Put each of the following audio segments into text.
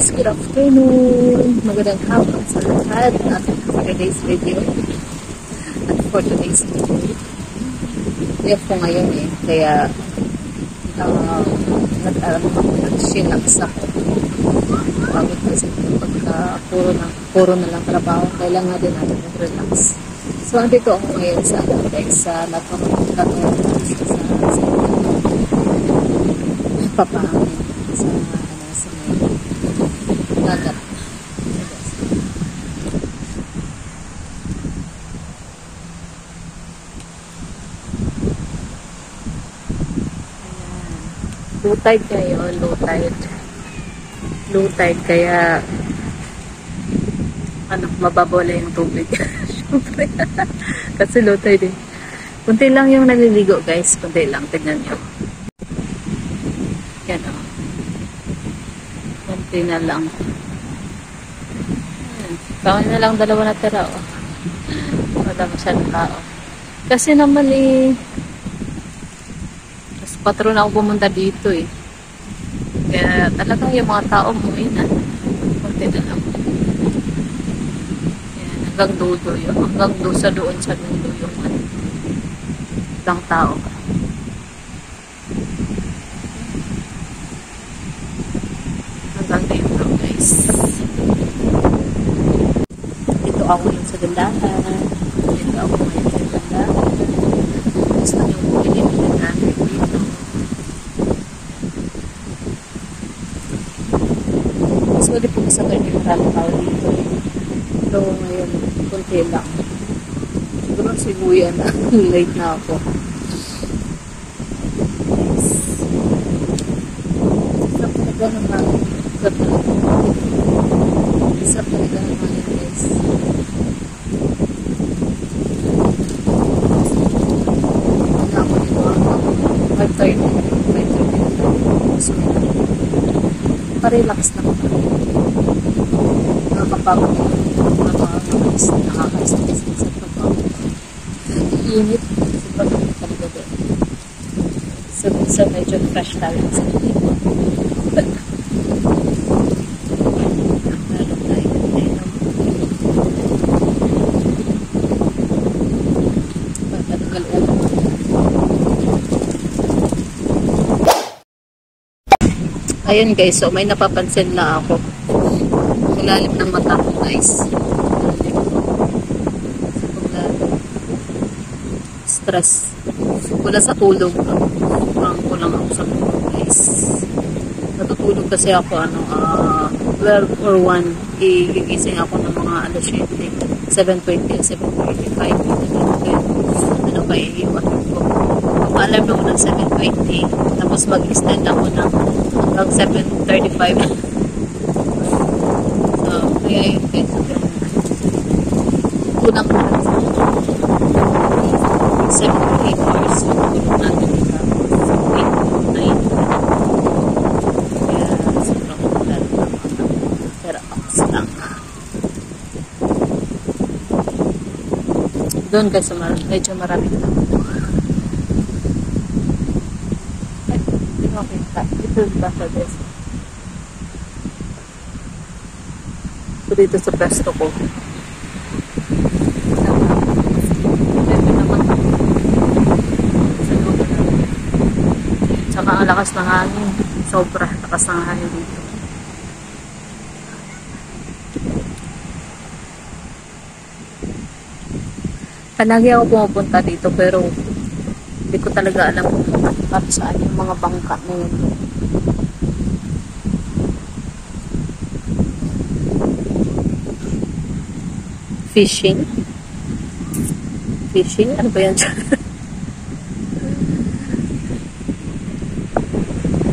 guys, good afternoon. Magandang hapon sa lahat for today's video. At for today's video, live ko ngayon kaya nag-chillax ako. Pagod kasi pagka puro na lang trabaho, kailangan din natin mag-relax. So, andito ako ngayon sa napakaganoon sa papahangin sa dagat. Low tide ngayon, low tide kaya mababaw lang yung tubig. Syempre. Kasi low tide kunti lang yung naliligo guys, kunti lang, tignan nyo. Yan kunti na lang. Kami na lang dalawa na tira wala masyadong tao. Kasi naman mas patron ako pumunta dito kaya talagang yung mga tao umuwi na. Kunti na lang. Yan, hanggang dulo yun. Hanggang doon sa dulo yung lang tao. Hanggang dito guys. Dito ako yun sa gandahan. Gusto nyo bumili ng namin dito. So, di po kasagay yung maraming tao dito. So, ngayon, kunti lang. Siguro sibuyan na. Late na ako. Sarap talaga naman. Sarap talaga naman guys. Pa-relax na ako. Nakakapagod nakaka-stress sa trabaho. Init. Sobrang init talaga doon. So medyo fresh tayo sa dito. Ayun guys, so may napapansin na ako. Ilalim ng mata ko guys. Stress. Wala sa tulog. Kulang ako sa tulog guys. Natutulog kasi ako 12 or 1. Gigising ako ng mga alas 7:20 o 7:35. Ano ba iiwan ko? Pag-alarm ako ng 7:20. Tapos mag-extend ako ng hanggang 7:35. So, kaya yun guys. Kulang ko lang sa 7 to 8 hours. Tulog natin dito. 8 to 9. Kaya sobrang kulang lang. Pero ako lang. Doon guys, medyo maraming lang. Ito ba sa desk? So, dito sa pesto ko. Tsaka ang lakas ng hangin. Sobra lakas ng hangin dito. Palagi ako pumupunta dito pero hindi ko talaga alam kung saan yung mga bangka na yun. Fishing? Ano ba yan?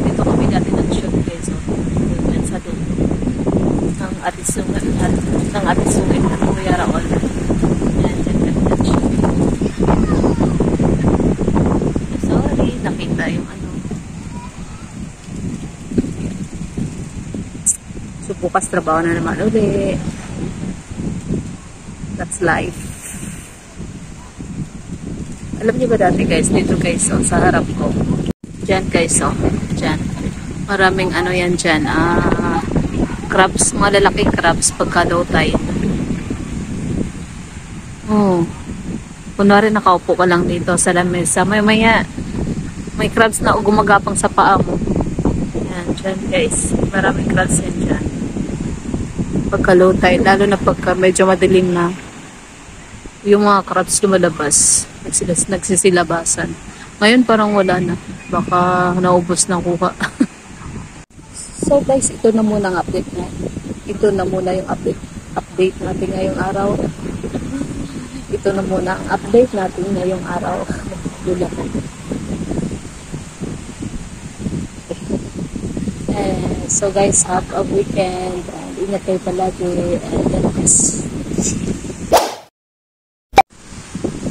Dito kami dati nag-shoot guys. Yan sa dulo. Ng Atisungay na Kuyara All. Yan kami nag-shoot. Sorry, nakita yung So, bukas trabaho na naman ulit. That's life. Alam niyo ba dati guys, dito guys, sa harap ko. Diyan guys, diyan. Maraming yan dyan, crabs, mga lalaking crabs pagka low tide. Oh. Kunwari nakaupo ka lang dito sa lamesa. May crabs na gumagapang sa paa mo. Yan, dyan guys. Maraming crabs yan dyan. Pagka low tide, lalo na pagka medyo madilim na, yung mga crabs lumalabas. Nagsisilabasan. Ngayon parang wala na. Baka naubos ng kuha. So guys, ito na muna ang update na. Ito na muna yung update natin ngayong araw. Ito na muna ang update natin ngayong araw. So guys, have a weekend. And ingat kayo palagi. And God bless.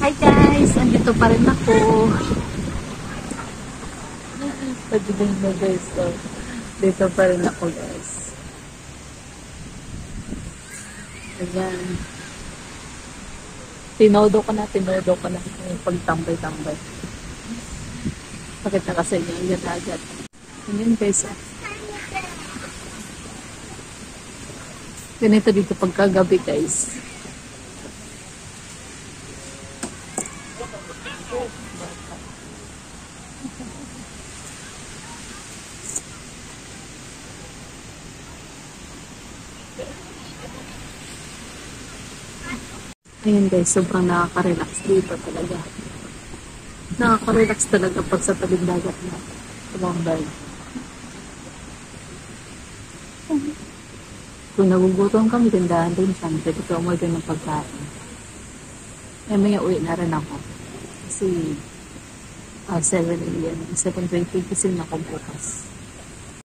Hi guys! Andito pa rin ako. Pagdating na guys. So, dito pa rin ako guys. Ayan. Tinodo ko na yung pagtambay-tambay. Bakit na kasi niya agad. Ayan guys. Ganito dito pagkagabi guys. Ayan guys, sobrang nakaka-relax dito talaga. Nakaka-relax talaga pag sa tabing dagat na tumambay. Kung nagugutom kami, tindahan din siya. Pwede ka umorder ng pagkain. Eh, may uwi na rin ako. Kasi 7 a.m. 7:20 kasi na ako bukas.